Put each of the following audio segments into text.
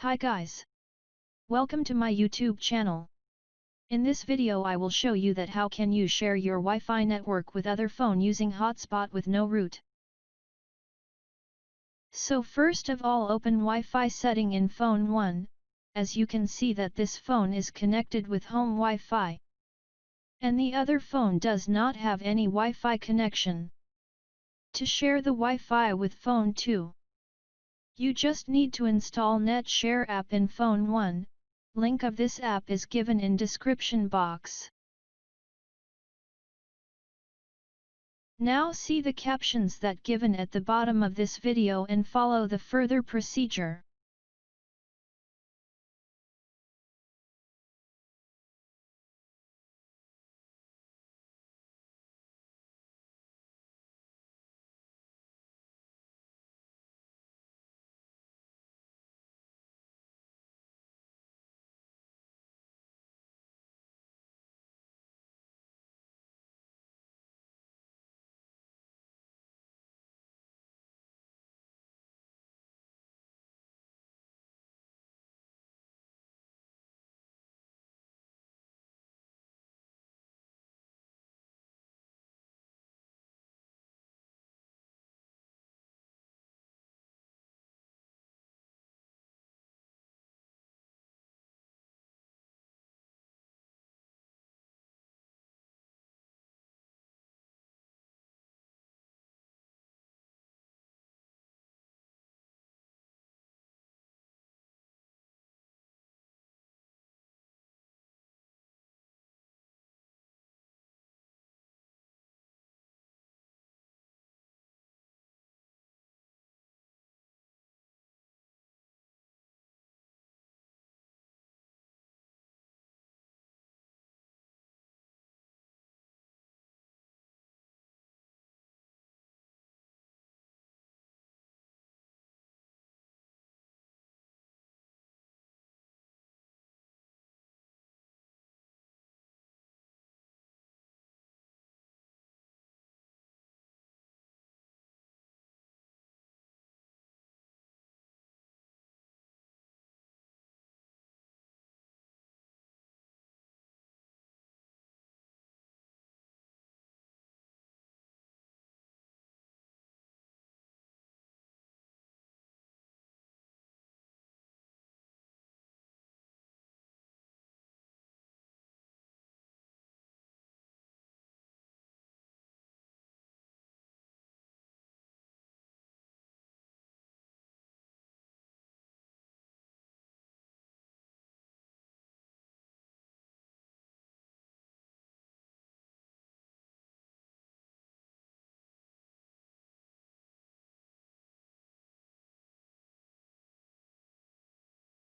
Hi guys! Welcome to my YouTube channel. In this video I will show you that how can you share your Wi-Fi network with other phone using hotspot with no root. So first of all open Wi-Fi setting in phone 1, as you can see that this phone is connected with home Wi-Fi. And the other phone does not have any Wi-Fi connection. To share the Wi-Fi with phone 2, you just need to install Netshare App in phone 1, link of this app is given in description box. Now see the captions that given at the bottom of this video and follow the further procedure.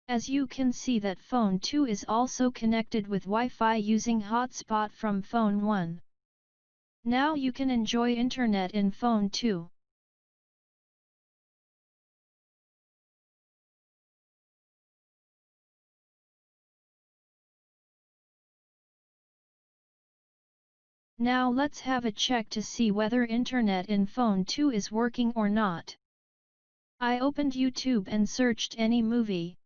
As you can see that phone 2 is also connected with Wi-Fi using hotspot from phone 1. Now you can enjoy internet in phone 2. Now let's have a check to see whether internet in phone 2 is working or not. I opened YouTube and searched any movie.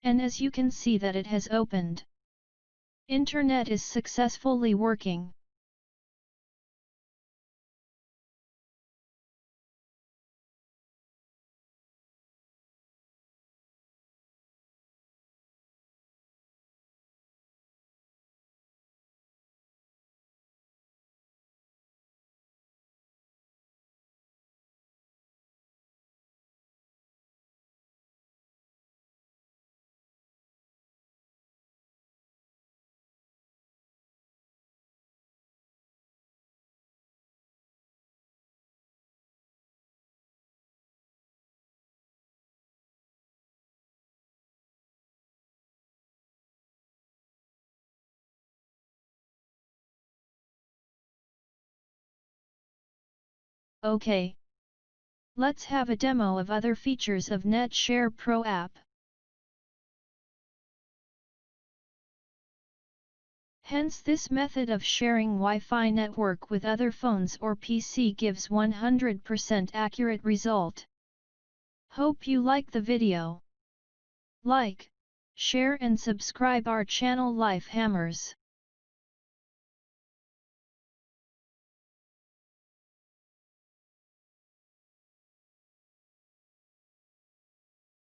And as you can see that it has opened. Internet is successfully working. Okay. Let's have a demo of other features of Netshare Pro app. Hence this method of sharing Wi-Fi network with other phones or PC gives 100% accurate result. Hope you like the video. Like, share and subscribe our channel Life Hammers.